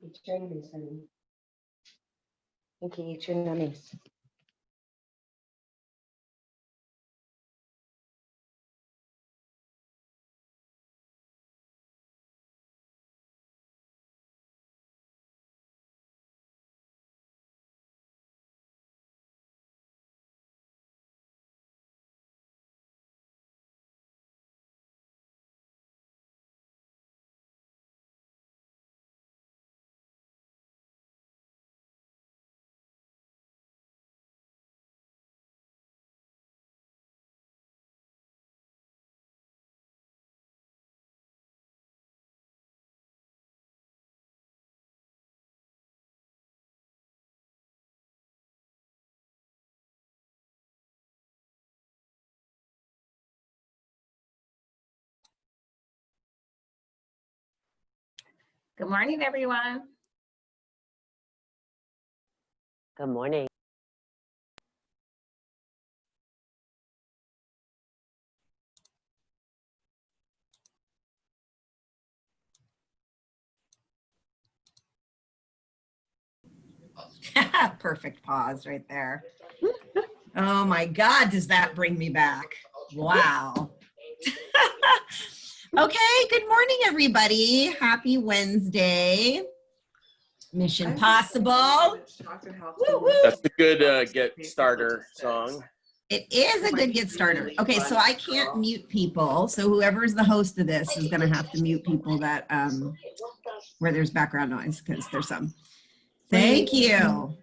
I-Chinese, honey. Okay, Chinese. Good morning, everyone. Good morning. Perfect pause right there. Oh my God, does that bring me back? Wow. Okay, good morning, everybody. Happy Wednesday. Mission Possible. That's a good get starter song. It is a good get starter. Okay, so I can't mute people. So whoever's the host of this is going to have to mute people that where there's background noise, because there's some. Thank you.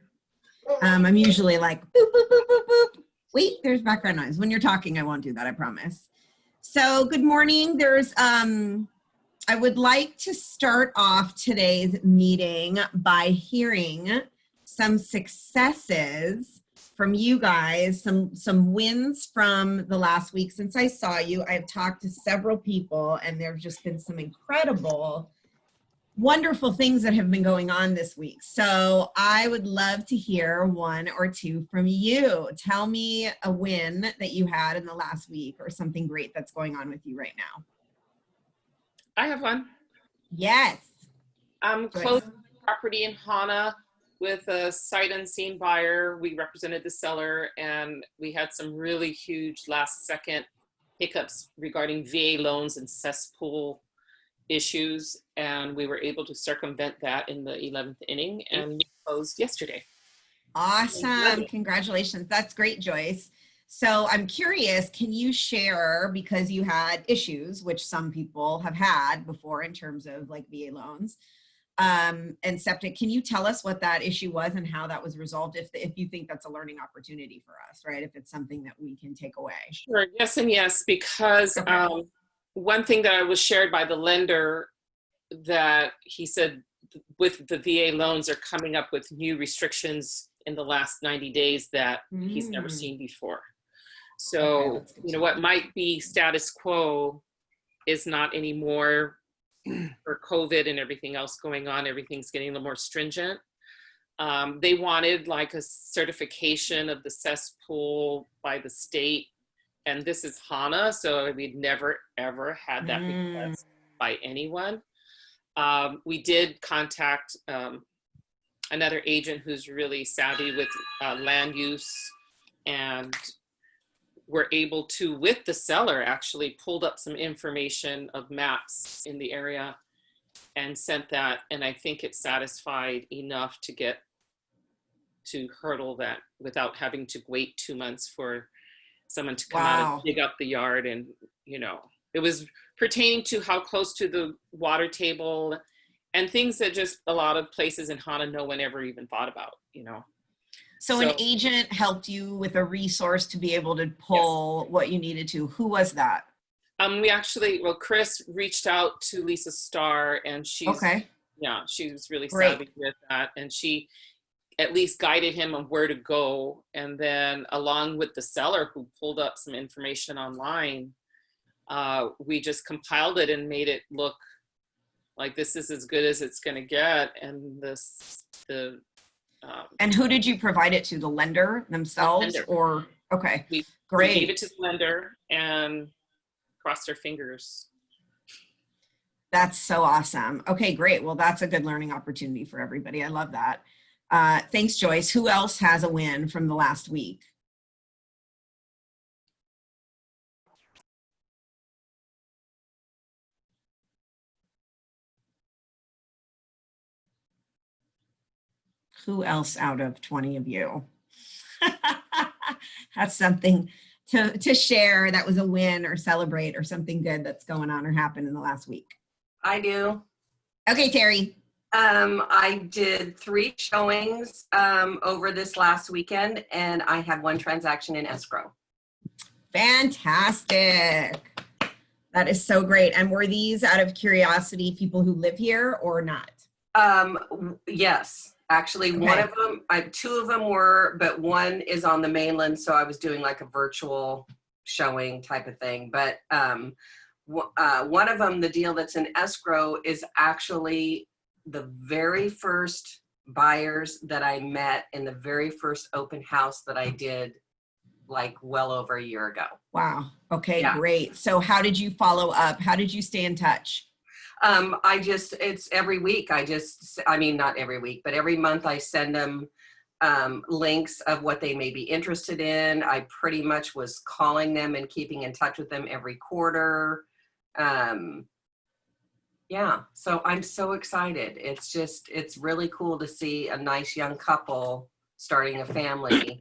I'm usually like, boop, boop, boop, boop, boop. Wait, there's background noise. When you're talking, I won't do that, I promise. So good morning. There's, I would like to start off today's meeting by hearing some successes from you guys, some wins from the last week since I saw you. I've talked to several people and there've just been some incredible, wonderful things that have been going on this week. So I would love to hear one or two from you. Tell me a win that you had in the last week or something great that's going on with you right now. I have one. Yes. Closed property in Hana with a sight unseen buyer. We represented the seller and we had some really huge last second hiccups regarding VA loans and cesspool issues, and we were able to circumvent that in the 11th inning, and we closed yesterday. Awesome. Congratulations. That's great, Joyce. So I'm curious, can you share, because you had issues, which some people have had before in terms of like VA loans and septic, can you tell us what that issue was and how that was resolved, if you think that's a learning opportunity for us, right? If it's something that we can take away. Sure, yes and yes, because okay. One thing that I was shared by the lender, that he said with the VA loans are coming up with new restrictions in the last 90 days that he's never seen before. So, okay, you know, what might be status quo is not anymore for COVID and everything else going on. Everything's getting a little more stringent. They wanted like a certification of the cesspool by the state. And this is Hana, so we'd never, ever had that request by anyone. We did contact another agent who's really savvy with land use, and were able to, with the seller, actually pulled up some information of maps in the area and sent that. And I think it satisfied enough to get to hurdle that without having to wait 2 months for someone to come out and dig up the yard. And, you know, it was pertaining to how close to the water table and things that just a lot of places in Hana no one ever even thought about, you know. So an agent helped you with a resource to be able to pull what you needed to. Who was that? We actually, well, Chris reached out to Lisa Starr, and she's, yeah, she was really savvy with that. And she at least guided him on where to go. And then along with the seller who pulled up some information online, we just compiled it and made it look like this is as good as it's going to get. And and who did you provide it to? The lender themselves? The lender. Or, okay, we great. gave it to the lender and crossed our fingers. That's so awesome. Okay, great. Well, that's a good learning opportunity for everybody. I love that. Thanks, Joyce. Who else has a win from the last week? Who else out of 20 of you? That's something to share that was a win or celebrate or something good that's going on or happened in the last week. I do. Okay, Terry. I did 3 showings over this last weekend, and I had 1 transaction in escrow. Fantastic. That is so great. And were these, out of curiosity, people who live here or not? Yes, actually, Okay. one of them, 2 of them were, but 1 is on the mainland, so I was doing like a virtual showing type of thing. But one of them, the deal that's in escrow, is actually the very first buyers that I met in the very first open house that I did like well over a year ago. Wow. Okay, Yeah. great. So how did you follow up? How did you stay in touch? It's every week. I mean, not every week, but every month I send them links of what they may be interested in. I pretty much was calling them and keeping in touch with them every quarter. Yeah, so I'm so excited. It's really cool to see a nice young couple starting a family,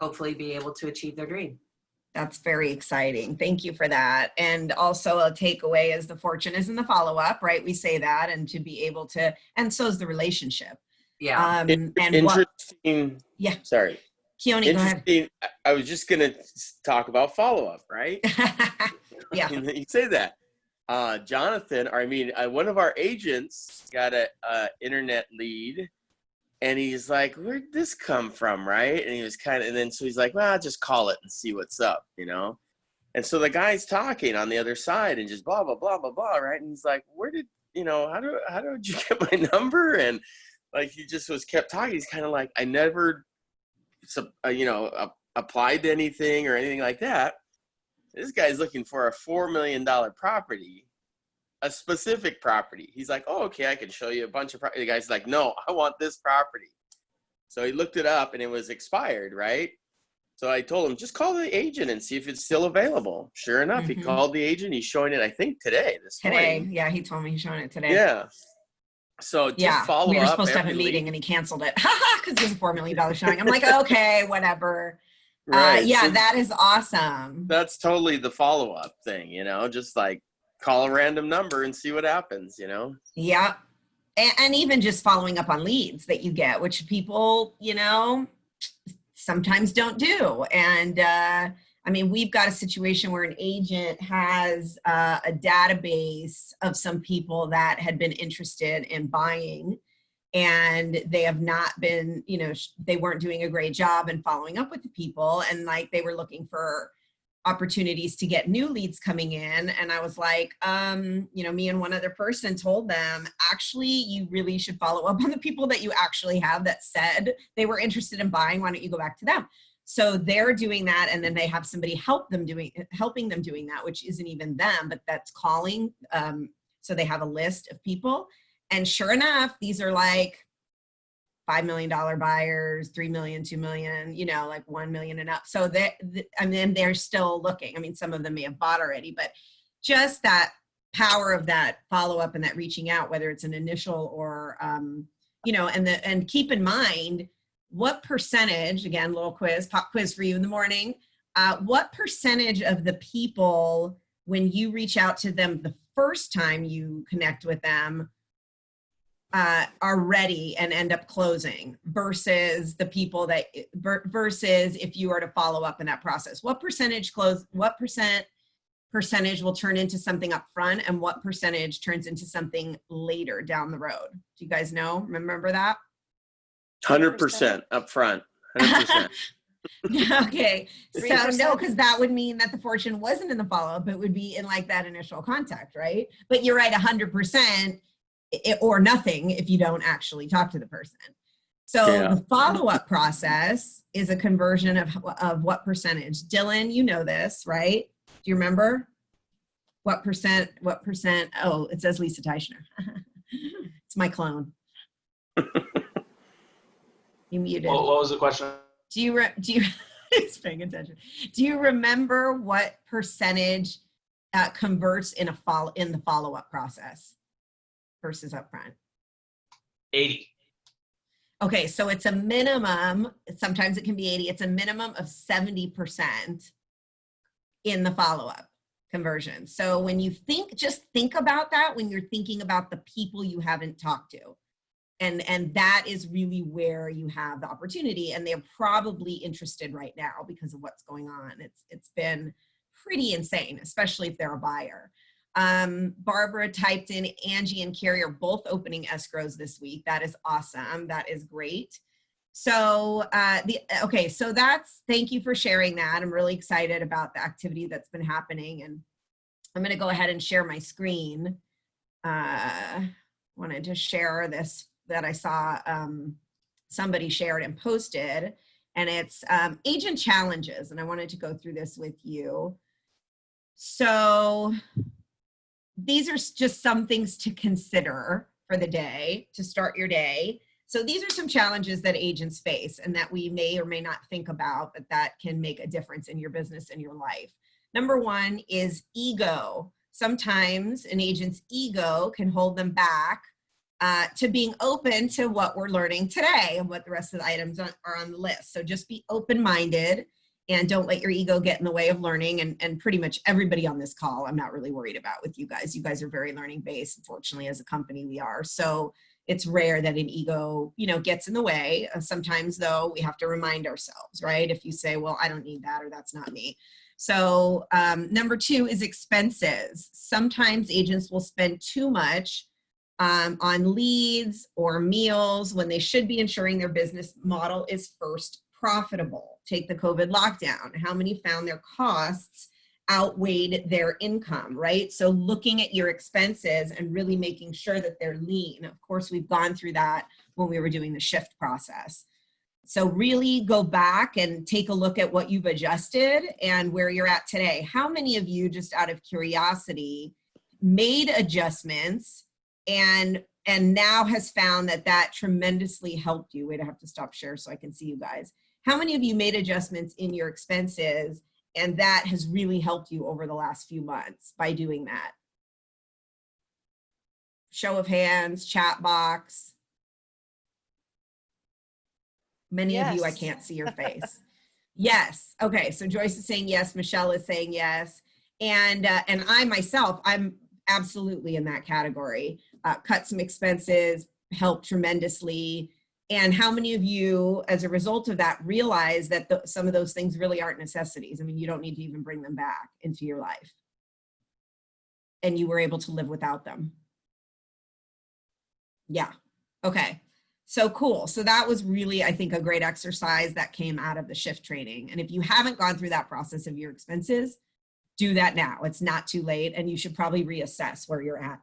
hopefully be able to achieve their dream. That's very exciting. Thank you for that. And also a takeaway is the fortune is in the follow-up, right? We say that, and to be able to, and so is the relationship. Yeah. And Interesting. Yeah. Sorry. Keone, go ahead. Interesting. I was just going to talk about follow-up, right? Yeah. You say that. Jonathan, one of our agents got a internet lead, and he's like, "Where'd this come from?" Right? And he was so he's like, "Well, I'll just call it and see what's up," you know? And so the guy's talking on the other side and just blah, blah, blah, blah, blah, right? And he's like, how did you get my number? And like, he just kept talking. He's kind of like, I never, applied to anything or anything like that. This guy's looking for a $4 million property, a specific property. He's like, oh, okay, I can show you a bunch of property. The guy's like, no, I want this property. So he looked it up and it was expired, right? So I told him, just call the agent and see if it's still available. Sure enough, He called the agent. He's showing it, I think, this morning. Yeah, he told me he's showing it today. Yeah. So just follow up. We were supposed to have a meeting and he canceled it. Because it was a $4 million showing. I'm like, okay, whatever. Right. So that is awesome. that's totally the follow-up thing, just like call a random number and see what happens, Yeah. And even just following up on leads that you get, which people, sometimes don't do. And we've got a situation where an agent has a database of some people that had been interested in buying, and they have not been, they weren't doing a great job in following up with the people, and like they were looking for opportunities to get new leads coming in. And I was like, me and one other person told them, actually, you really should follow up on the people that you actually have that said they were interested in buying. Why don't you go back to them? So they're doing that, and then they have somebody helping them doing that, which isn't even them, but that's calling. So they have a list of people, and sure enough, these are like $5 million buyers, 3 million, 2 million, like 1 million and up. So they're still looking. Some of them may have bought already, but just that power of that follow-up and that reaching out, whether it's an initial or, and keep in mind, what percentage, again, little pop quiz for you in the morning, what percentage of the people, when you reach out to them the first time you connect with them, are ready and end up closing versus the people versus if you are to follow up in that process? What percentage percentage will turn into something up front, and what percentage turns into something later down the road? Do you guys know? Remember that? 100% up front. 100%. Okay. So no, because that would mean that the fortune wasn't in the follow-up. It would be in like that initial contact, right? But you're right, 100%. Or nothing if you don't actually talk to the person. So the follow-up process is a conversion of what percentage? Dylan, you know this, right? Do you remember? What percent, oh, it says Lisa Teichner. It's my clone. You muted. What was the question? Do you, he's paying attention. Do you remember what percentage converts in the follow-up process versus upfront? 80. Okay, so it's a minimum, sometimes it can be 80, it's a minimum of 70% in the follow-up conversion. So when you just think about that when you're thinking about the people you haven't talked to. And that is really where you have the opportunity, and they're probably interested right now because of what's going on. It's been pretty insane, especially if they're a buyer. Barbara typed in Angie and Carrie are both opening escrows this week. That is awesome. That is great. So okay, so thank you for sharing that. I'm really excited about the activity that's been happening, and I'm going to go ahead and share my screen. Wanted to share this that I saw somebody shared and posted, and it's agent challenges, and I wanted to go through this with you. So these are just some things to consider for the day, to start your day. So these are some challenges that agents face and that we may or may not think about, but that can make a difference in your business and your life. Number one is ego. Sometimes an agent's ego can hold them back to being open to what we're learning today and what the rest of the items are on the list. So just be open-minded and don't let your ego get in the way of learning. And pretty much everybody on this call, I'm not really worried about with you guys. You guys are very learning based. Unfortunately, as a company, we are. So it's rare that an ego, gets in the way. Sometimes though, we have to remind ourselves, right? If you say, well, I don't need that, or that's not me. So number two is expenses. Sometimes agents will spend too much on leads or meals when they should be ensuring their business model is first profitable. Take the COVID lockdown. How many found their costs outweighed their income, right? So looking at your expenses and really making sure that they're lean. Of course, we've gone through that when we were doing the shift process. So really go back and take a look at what you've adjusted and where you're at today. How many of you, just out of curiosity, made adjustments and now has found that tremendously helped you? Wait, I have to stop share so I can see you guys. How many of you made adjustments in your expenses and that has really helped you over the last few months by doing that? Show of hands, chat box. Many of you, I can't see your face. Yes. Okay. So Joyce is saying yes. Michelle is saying yes. And I myself, I'm absolutely in that category. Cut some expenses, helped tremendously. And how many of you, as a result of that, realize that some of those things really aren't necessities? I mean, you don't need to even bring them back into your life. And you were able to live without them. Yeah. Okay. So cool. So that was really, I think, a great exercise that came out of the shift training. And if you haven't gone through that process of your expenses, do that now. It's not too late, and you should probably reassess where you're at.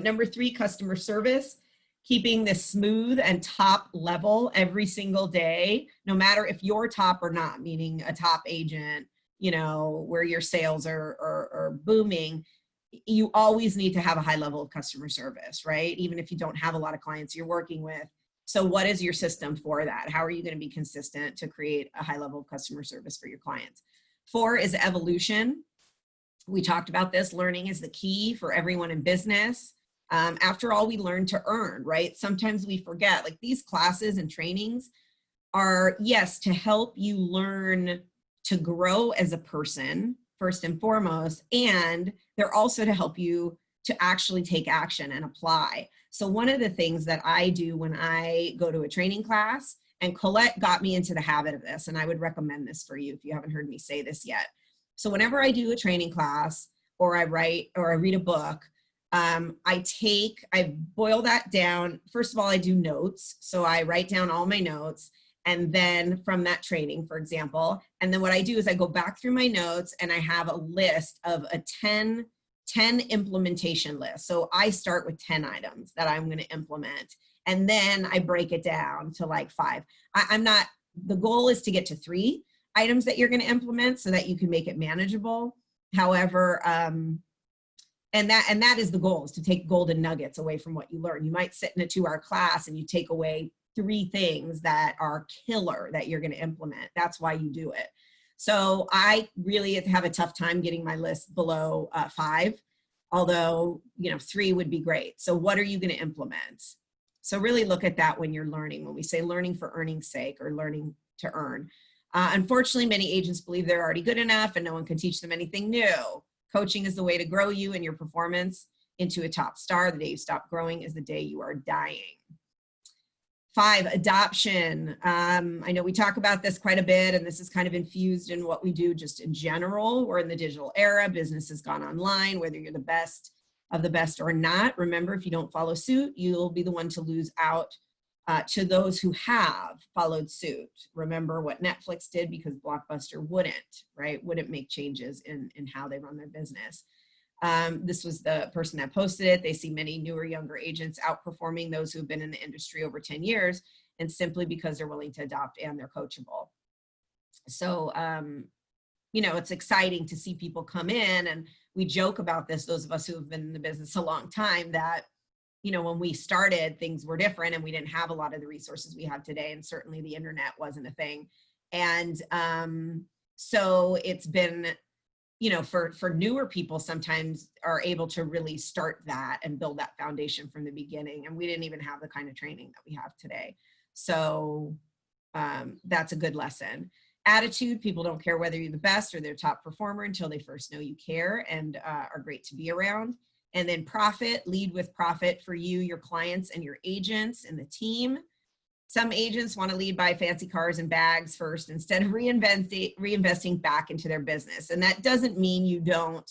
Number three, customer service. Keeping this smooth and top level every single day, no matter if you're top or not, meaning a top agent, where your sales are booming, you always need to have a high level of customer service, right? Even if you don't have a lot of clients you're working with. So what is your system for that? How are you going to be consistent to create a high level of customer service for your clients? 4 is evolution. We talked about this. Learning is the key for everyone in business. After all, we learn to earn, right? Sometimes we forget, like, these classes and trainings are, yes, to help you learn to grow as a person, first and foremost, and they're also to help you to actually take action and apply. So one of the things that I do when I go to a training class, and Colette got me into the habit of this, and I would recommend this for you if you haven't heard me say this yet. So whenever I do a training class, or I write, or I read a book, I boil that down. First of all, I do notes. So I write down all my notes, and then from that training, for example, and then what I do is I go back through my notes and I have a list of a 10 implementation list. So I start with 10 items that I'm going to implement, and then I break it down to like 5. The goal is to get to 3 items that you're going to implement so that you can make it manageable. However, And that is the goal, is to take golden nuggets away from what you learn. You might sit in a 2-hour class and you take away 3 things that are killer that you're going to implement. That's why you do it. So I really have a tough time getting my list below 5, although, 3 would be great. So what are you going to implement? So really look at that when you're learning, when we say learning for earning's sake or learning to earn. Unfortunately, many agents believe they're already good enough and no one can teach them anything new. Coaching is the way to grow you and your performance into a top star. The day you stop growing is the day you are dying. 5, adoption. I know we talk about this quite a bit, and this is kind of infused in what we do just in general. We're in the digital era. Business has gone online, whether you're the best of the best or not. Remember, if you don't follow suit, you'll be the one to lose out to those who have followed suit. Remember what Netflix did, because Blockbuster wouldn't, right? Wouldn't make changes in how they run their business. This was the person that posted it. They see many newer, younger agents outperforming those who've been in the industry over 10 years, and simply because they're willing to adopt and they're coachable. So, it's exciting to see people come in, and we joke about this, those of us who have been in the business a long time, that when we started, things were different and we didn't have a lot of the resources we have today. And certainly the internet wasn't a thing. And so it's been, for newer people sometimes are able to really start that and build that foundation from the beginning. And we didn't even have the kind of training that we have today. So that's a good lesson. Attitude, people don't care whether you're the best or their top performer until they first know you care and are great to be around. And then profit, lead with profit for you, your clients, and your agents and the team. Some agents want to lead by fancy cars and bags first instead of reinvesting back into their business. And that doesn't mean you don't,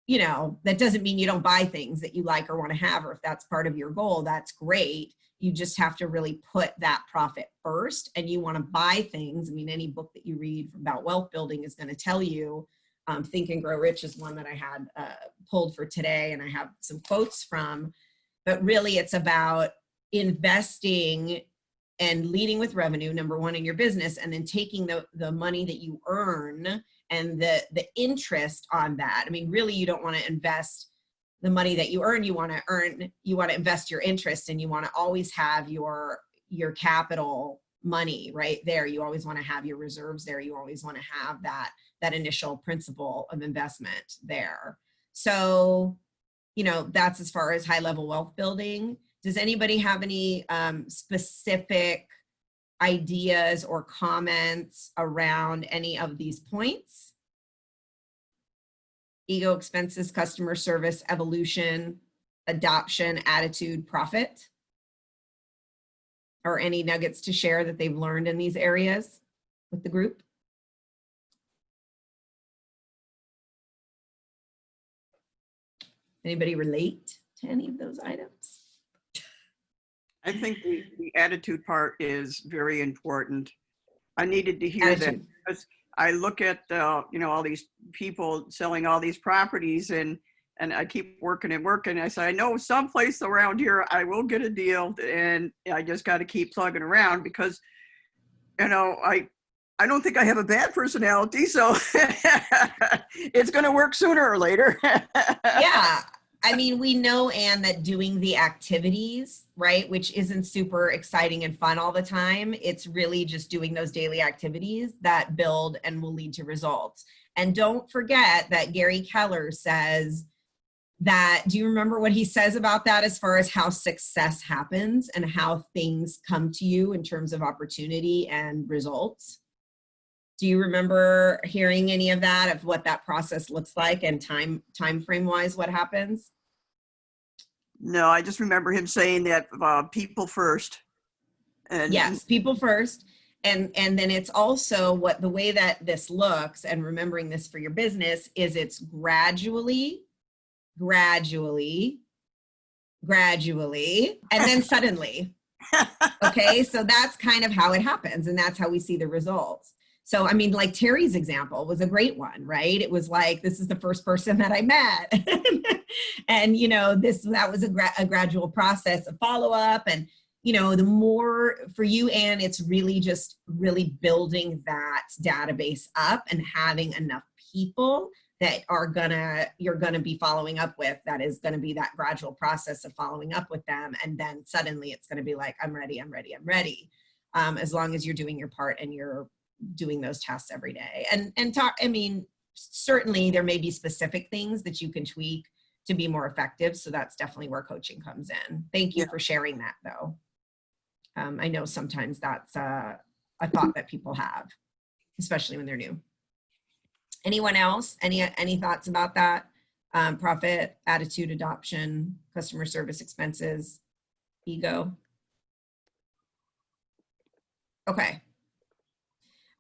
that doesn't mean you don't buy things that you like or want to have, or if that's part of your goal, that's great. You just have to really put that profit first, and you want to buy things. I mean, any book that you read about wealth building is going to tell you. Think and Grow Rich is one that I had pulled for today, and I have some quotes from, but really it's about investing and leading with revenue, number one, in your business, and then taking the money that you earn and the interest on that. I mean, really, you don't want to invest the money that you earn. You want to invest your interest, and you want to always have your capital money right there. You always want to have your reserves there. You always want to have that initial principle of investment there. So, that's as far as high level wealth building. Does anybody have any specific ideas or comments around any of these points? Ego, expenses, customer service, evolution, adoption, attitude, profit? Or any nuggets to share that they've learned in these areas with the group? Anybody relate to any of those items? I think the attitude part is very important. I needed to hear that, because I look at all these people selling all these properties, and I keep working and working. I say, I know someplace around here I will get a deal, and I just got to keep plugging around, because I don't think I have a bad personality, so it's going to work sooner or later. Yeah. I mean, we know, Anne, that doing the activities, right, which isn't super exciting and fun all the time, it's really just doing those daily activities that build and will lead to results. And don't forget that Gary Keller says that, do you remember what he says about that as far as how success happens and how things come to you in terms of opportunity and results? Do you remember hearing any of that, of what that process looks like and time frame wise, what happens? No, I just remember him saying that people first. And yes, people first. And then it's also the way that this looks, and remembering this for your business, is it's gradually, and then suddenly. Okay, so that's kind of how it happens, and that's how we see the results. So, I mean, like Terry's example was a great one, right? It was like, this is the first person that I met. And, that was a gradual process of follow-up. And, the more for you, Anne, it's really just really building that database up and having enough people that you're gonna be following up with, that is gonna be that gradual process of following up with them. And then suddenly it's gonna be like, I'm ready. As long as you're doing your part and you're doing those tasks every day. Certainly there may be specific things that you can tweak to be more effective. So that's definitely where coaching comes in. Thank you for sharing that though. I know sometimes that's a thought that people have, especially when they're new. Anyone else? Any thoughts about that? Profit, attitude, adoption, customer service expenses, ego.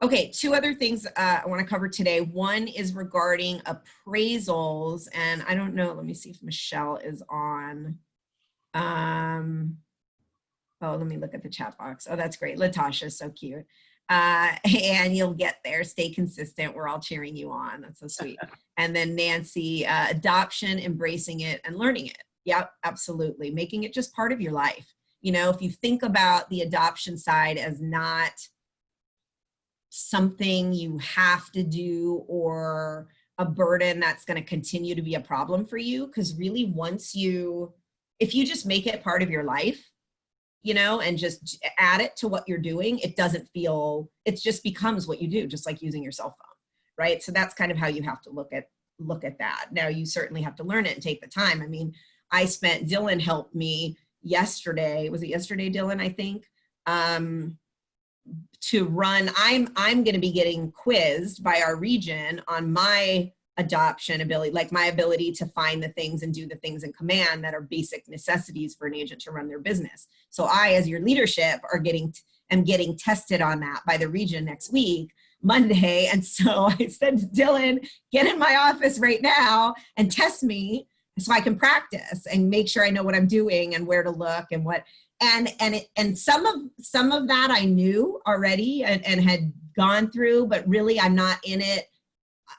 Okay, two other things I want to cover today. One is regarding appraisals, and I don't know, let me see if Michelle is on. Oh, let me look at the chat box. Oh, that's great. Latasha's so cute. And you'll get there. Stay consistent. We're all cheering you on. That's so sweet. And then Nancy, adoption, embracing it and learning it. Yep, absolutely. Making it just part of your life. You know, if you think about the adoption side as not something you have to do or a burden that's going to continue to be a problem for you, because really if you just make it part of your life, you know, and just add it to what you're doing, it just becomes what you do, just like using your cell phone, right? So that's kind of how you have to look at that. Now you certainly have to learn it and take the time. I mean, Dylan helped me yesterday. Was it yesterday, Dylan, I think? To run, I'm going to be getting quizzed by our region on my adoption ability, like my ability to find the things and do the things in command that are basic necessities for an agent to run their business. So I, as your leadership, am getting tested on that by the region next week, Monday. And so I said to Dylan, get in my office right now and test me so I can practice and make sure I know what I'm doing and where to look and what. And some of that I knew already and had gone through, but really I'm not in it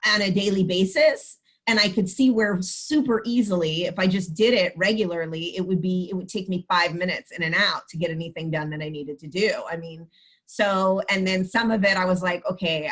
on a daily basis. And I could see where super easily, if I just did it regularly, it would take me 5 minutes in and out to get anything done that I needed to do. I mean, so, and then some of it I was like, okay,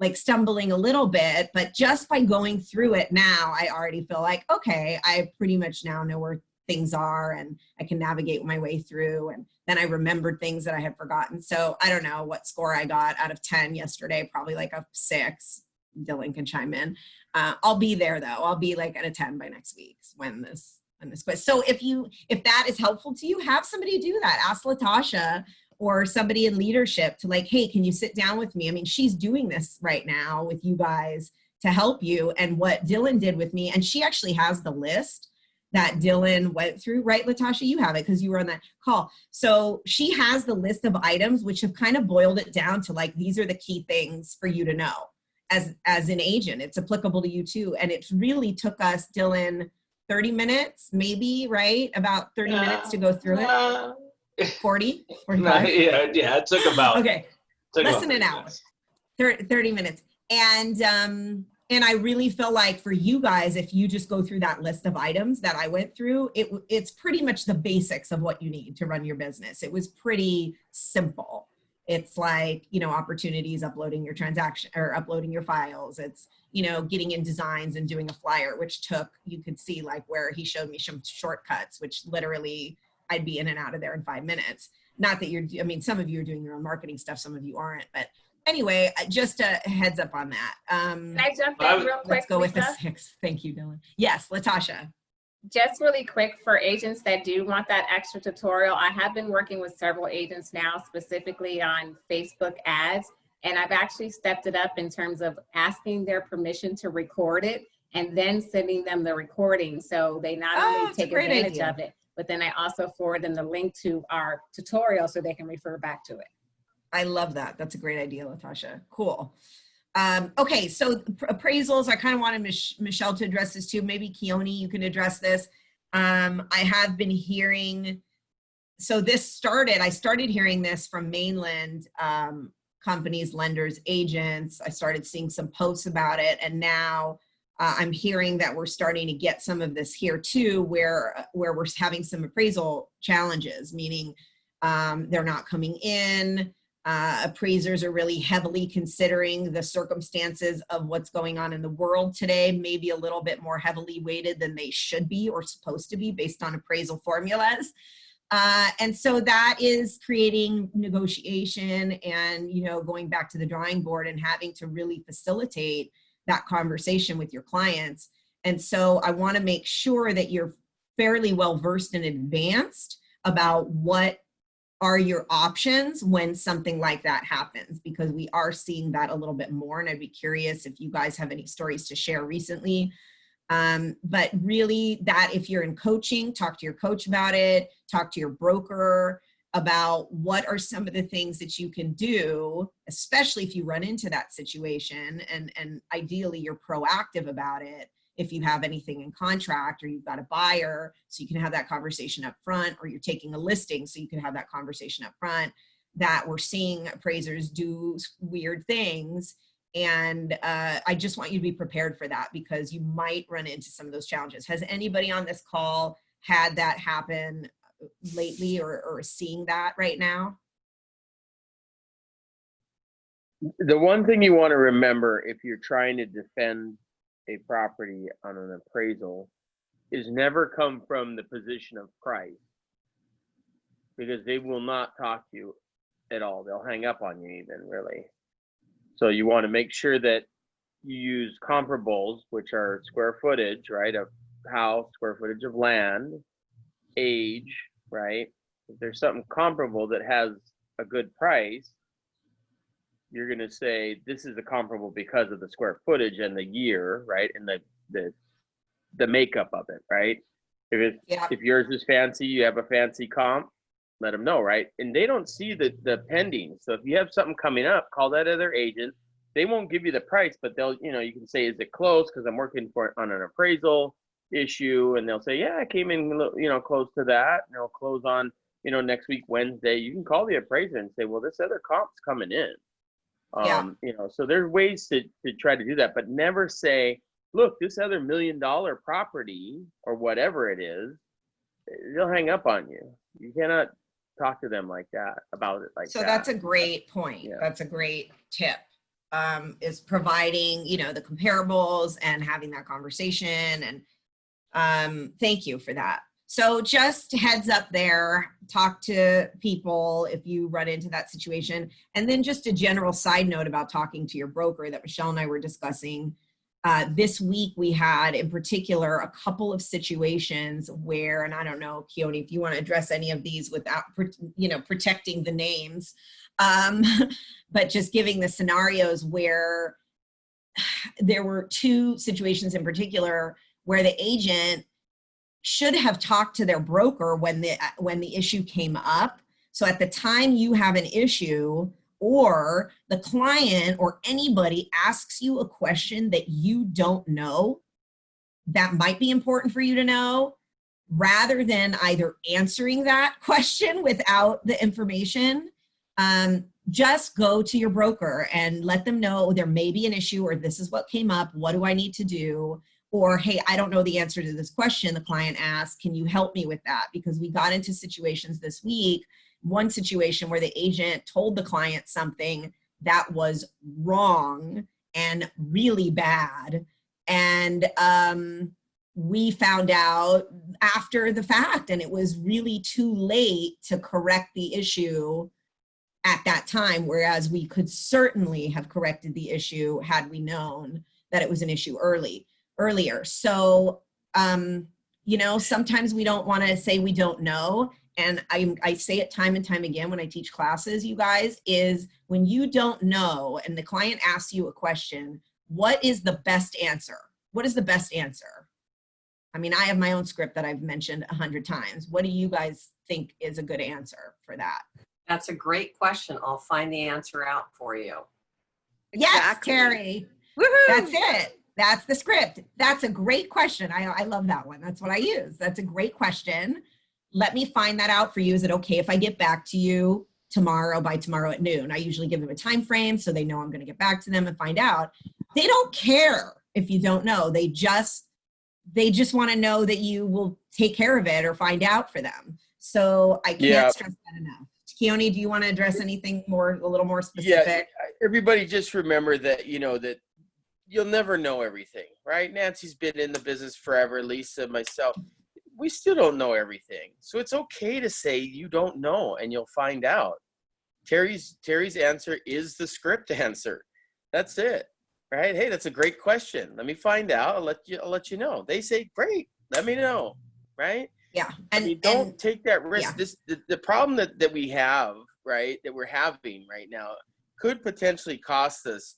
like stumbling a little bit, but just by going through it now, I already feel like, okay, I pretty much now know where things are and I can navigate my way through. And then I remembered things that I had forgotten. So I don't know what score I got out of 10 yesterday, probably like a 6. Dylan can chime in. I'll be there though. I'll be like at a 10 by next week when this quiz. So if that is helpful to you, have somebody do that. Ask Latasha or somebody in leadership to like, hey, can you sit down with me? I mean, she's doing this right now with you guys to help you. And what Dylan did with me, and she actually has the list that Dylan went through, right, Latasha? You have it because you were on that call. So she has the list of items which have kind of boiled it down to like, these are the key things for you to know as an agent. It's applicable to you too. And it really took us, Dylan, 30 minutes, maybe, right? About 30 minutes to go through it. 40? 45? Yeah, it took about, okay, less than an hour, 30 minutes. And I really feel like for you guys, if you just go through that list of items that I went through, it's pretty much the basics of what you need to run your business. It was pretty simple. It's like, opportunities, uploading your transaction or uploading your files. It's, getting in designs and doing a flyer, which you could see like where he showed me some shortcuts, which literally I'd be in and out of there in 5 minutes. Not that some of you are doing your own marketing stuff, some of you aren't, but anyway, just a heads up on that. Can I jump in real quick? Let's go with Lisa? the 6. Thank you, Dylan. Yes, Latasha. Just really quick for agents that do want that extra tutorial, I have been working with several agents now, specifically on Facebook ads, and I've actually stepped it up in terms of asking their permission to record it and then sending them the recording. So they not only take advantage of it, but then I also forward them the link to our tutorial so they can refer back to it. I love that. That's a great idea, Latasha. Cool. Okay, so appraisals, I kind of wanted Michelle to address this too. Maybe Keone, you can address this. I have been hearing, so I started hearing this from mainland companies, lenders, agents. I started seeing some posts about it, and now I'm hearing that we're starting to get some of this here too, where we're having some appraisal challenges, meaning they're not coming in. Appraisers are really heavily considering the circumstances of what's going on in the world today, maybe a little bit more heavily weighted than they should be or supposed to be based on appraisal formulas. And so that is creating negotiation and, you know, going back to the drawing board and having to really facilitate that conversation with your clients. And so I want to make sure that you're fairly well versed and advanced about what are your options when something like that happens, because we are seeing that a little bit more. And I'd be curious if you guys have any stories to share recently. But really, that if you're in coaching, talk to your coach about it, talk to your broker about what are some of the things that you can do, especially if you run into that situation, and ideally you're proactive about it. If you have anything in contract or you've got a buyer, so you can have that conversation up front, or you're taking a listing so you can have that conversation up front, that we're seeing appraisers do weird things. And I just want you to be prepared for that, because you might run into some of those challenges. Has anybody on this call had that happen lately, or seeing that right now? The one thing you want to remember if you're trying to defend a property on an appraisal is never come from the position of price, because they will not talk to you at all. They'll hang up on you even, really. So you want to make sure that you use comparables, which are square footage, right, of house, square footage of land, age, right? If there's something comparable that has a good price, you're going to say this is a comparable because of the square footage and the year, right, and the makeup of it, right? If yours is fancy, you have a fancy comp, let them know, right? And they don't see the pending. So if you have something coming up, call that other agent. They won't give you the price, but they'll, you know, you can say, is it close? Because I'm working on an appraisal issue, and they'll say, yeah, I came in, you know, close to that, and they'll close on, you know, next week Wednesday. You can call the appraiser and say, well, this other comp's coming in. You know, so there's ways to try to do that, but never say, look, this other $1 million property or whatever it is, they'll hang up on you. You cannot talk to them like that about it like that. So that's a great point. Yeah. That's a great tip, is providing, you know, the comparables and having that conversation. And thank you for that. So just heads up there, talk to people if you run into that situation. And then just a general side note about talking to your broker that Michelle and I were discussing. This week we had in particular a couple of situations where, and I don't know, Keone, if you want to address any of these without, you know, protecting the names, but just giving the scenarios where there were two situations in particular where the agent should have talked to their broker when the issue came up. So at the time you have an issue, or the client or anybody asks you a question that you don't know, that might be important for you to know, rather than either answering that question without the information, just go to your broker and let them know there may be an issue, or this is what came up, what do I need to do? Or, hey, I don't know the answer to this question the client asked, can you help me with that? Because we got into situations this week, one situation where the agent told the client something that was wrong and really bad. And we found out after the fact, and it was really too late to correct the issue at that time, whereas we could certainly have corrected the issue had we known that it was an issue earlier. So, you know, sometimes we don't want to say we don't know. And I say it time and time again when I teach classes, you guys, is when you don't know and the client asks you a question, what is the best answer? What is the best answer? I mean, I have my own script that I've mentioned 100 times. What do you guys think is a good answer for that? That's a great question. I'll find the answer out for you. Yes, Terry. Woohoo! That's it. That's the script. That's a great question. I love that one. That's what I use. That's a great question. Let me find that out for you. Is it okay if I get back to you by tomorrow at noon? I usually give them a time frame so they know I'm going to get back to them and find out. They don't care if you don't know. They just want to know that you will take care of it or find out for them. So I can't stress that enough. Keone, do you want to address anything more, a little more specific? Yeah, everybody just remember that, that you'll never know everything, right? Nancy's been in the business forever, Lisa, myself. We still don't know everything. So it's okay to say you don't know and you'll find out. Terry's answer is the script answer. That's it, right? Hey, that's a great question. Let me find out. I'll let you know. They say, great, let me know, right? Yeah. Don't take that risk. Yeah. The problem that we have, right, that we're having right now could potentially cost us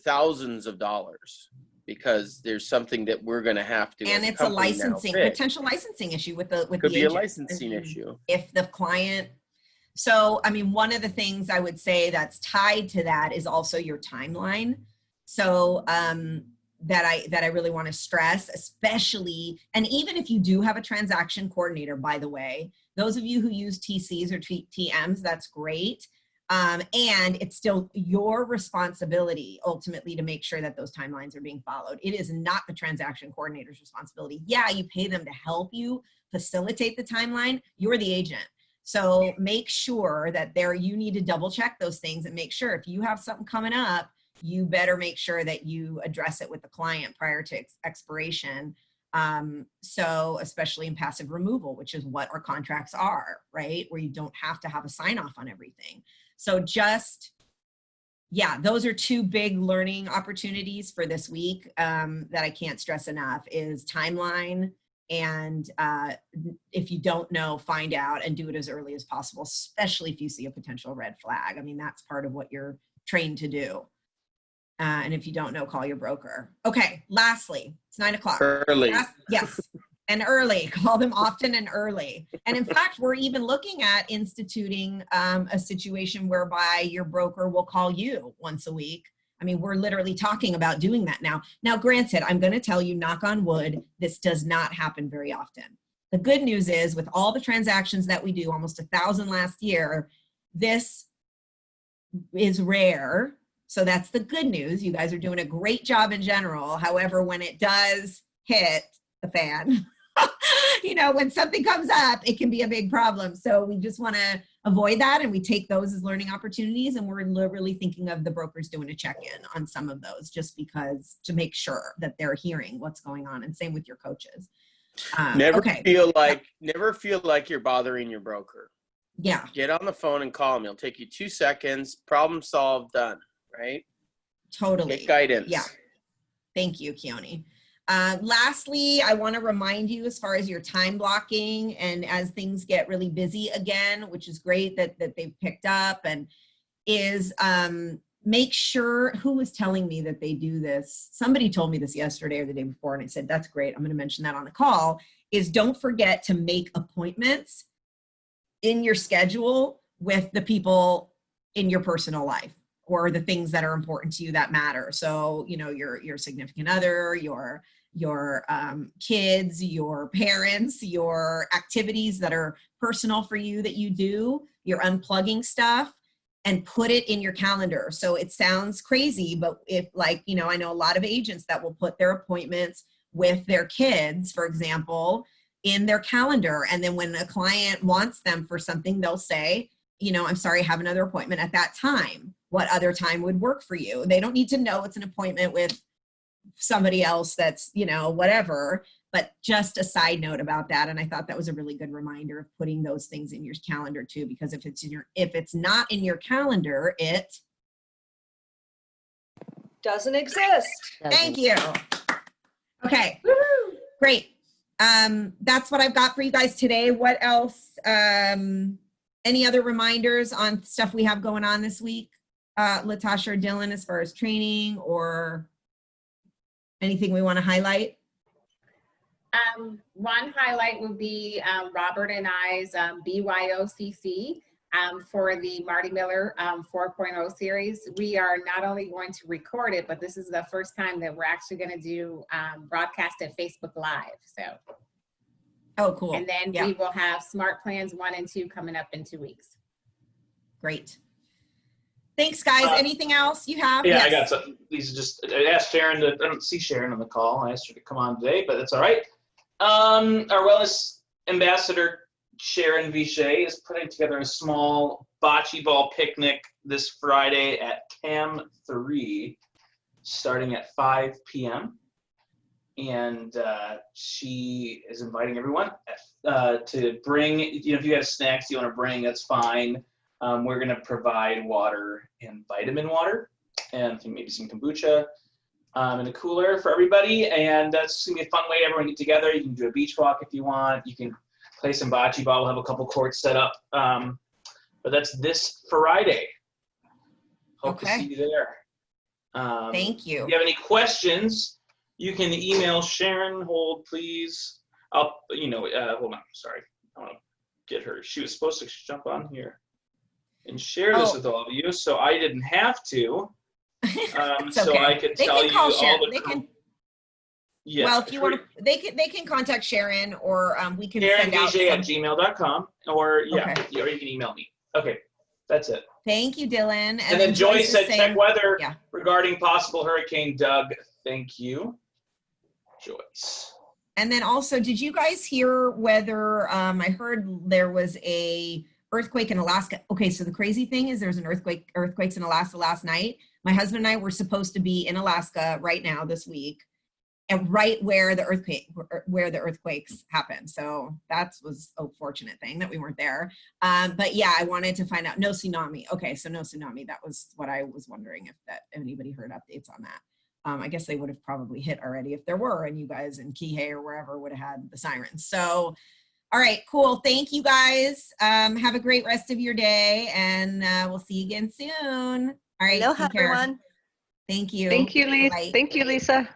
thousands of dollars because there's something that we're going to have to. And it's a licensing, potential licensing issue with the could be agent. a licensing issue. If the client, so, I mean, one of the things I would say that's tied to that is also your timeline. So, that I really want to stress, especially, and even if you do have a transaction coordinator, by the way, those of you who use TCs or TMs, that's great. And it's still your responsibility ultimately to make sure that those timelines are being followed. It is not the transaction coordinator's responsibility. Yeah, you pay them to help you facilitate the timeline. You're the agent. So make sure that you need to double check those things and make sure if you have something coming up, you better make sure that you address it with the client prior to expiration. So especially in passive removal, which is what our contracts are, right? Where you don't have to have a sign off on everything. So those are two big learning opportunities for this week that I can't stress enough is timeline. And if you don't know, find out and do it as early as possible, especially if you see a potential red flag. I mean, that's part of what you're trained to do. And if you don't know, call your broker. Okay, lastly, it's 9 o'clock. Early. Yes, and early. Call them often and early. And in fact, we're even looking at instituting a situation whereby your broker will call you once a week. I mean, we're literally talking about doing that now. Now, granted, I'm going to tell you, knock on wood, this does not happen very often. The good news is with all the transactions that we do, almost 1,000 last year, this is rare. So that's the good news. You guys are doing a great job in general. However, when it does hit the fan, when something comes up, it can be a big problem. So we just want to avoid that. And we take those as learning opportunities. And we're really thinking of the brokers doing a check-in on some of those just because to make sure that they're hearing what's going on. And same with your coaches. Never feel like you're bothering your broker. Yeah. Get on the phone and call them. It'll take you 2 seconds. Problem solved, done. Right? Totally. Get guidance. Yeah. Thank you, Keone. Lastly, I want to remind you as far as your time blocking and as things get really busy again, which is great that they've picked up and is make sure, who was telling me that they do this? Somebody told me this yesterday or the day before and I said, that's great. I'm going to mention that on the call is don't forget to make appointments in your schedule with the people in your personal life. Or the things that are important to you that matter. So, your significant other, your kids, your parents, your activities that are personal for you that you do, your unplugging stuff, and put it in your calendar. So it sounds crazy, but if I know a lot of agents that will put their appointments with their kids, for example, in their calendar. And then when a client wants them for something, they'll say, I'm sorry, I have another appointment at that time. What other time would work for you? They don't need to know it's an appointment with somebody else that's, whatever, but just a side note about that. And I thought that was a really good reminder of putting those things in your calendar too, because if it's not in your calendar, it Doesn't exist. Thank you. Okay, great. That's what I've got for you guys today. What else? Any other reminders on stuff we have going on this week? Latasha or Dylan, as far as training or anything we want to highlight? One highlight would be Robert and I's BYOCC for the Marty Miller 4.0 series. We are not only going to record it, but this is the first time that we're actually going to do broadcast at Facebook Live. So. Oh, cool. And then we will have Smart Plans 1 and 2 coming up in 2 weeks. Great. Thanks, guys. Anything else you have? Yeah, Yes. I got some. I asked Sharon I don't see Sharon on the call. I asked her to come on today, but that's all right. Our wellness ambassador, Sharon Vichet, is putting together a small bocce ball picnic this Friday at Cam 3, starting at 5 p.m. And she is inviting everyone to bring, if you got snacks you want to bring, that's fine. We're going to provide water and vitamin water and maybe some kombucha in a cooler for everybody. And that's going to be a fun way to everyone get together. You can do a beach walk if you want. You can play some bocce ball. We'll have a couple courts set up. But that's this Friday. Hope to see you there. Thank you. If you have any questions, you can email Sharon. Hold, please. Hold on. Sorry. I want to get her. She was supposed to jump on here and share this with all of you, so I didn't have to. So I could tell you all the. Yes. Well, if you want to, they can contact Sharon, or we can Sharon send out DJ at gmail.com, or or you can email me. Okay, that's it. Thank you, Dylan. And then Joyce said check weather yeah, regarding possible Hurricane Doug. Thank you, Joyce. And then also, did you guys hear whether I heard there was a earthquake in Alaska? Okay, so the crazy thing is there's an earthquakes in Alaska last night. My husband and I were supposed to be in Alaska right now this week, and right where the earthquakes happened. So that was a fortunate thing that we weren't there. But yeah, I wanted to find out. No tsunami. Okay, so no tsunami. That was what I was wondering, if anybody heard updates on that. I guess they would have probably hit already if there were, and you guys in Kihei or wherever would have had the sirens. So, all right, cool. Thank you guys. Have a great rest of your day, and we'll see you again soon. All right. Aloha, everyone. Thank you. Thank you, Lisa. Bye. Thank you, Lisa.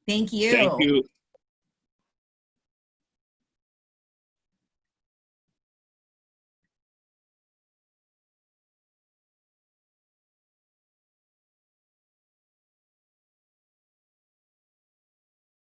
Thank you. Thank you.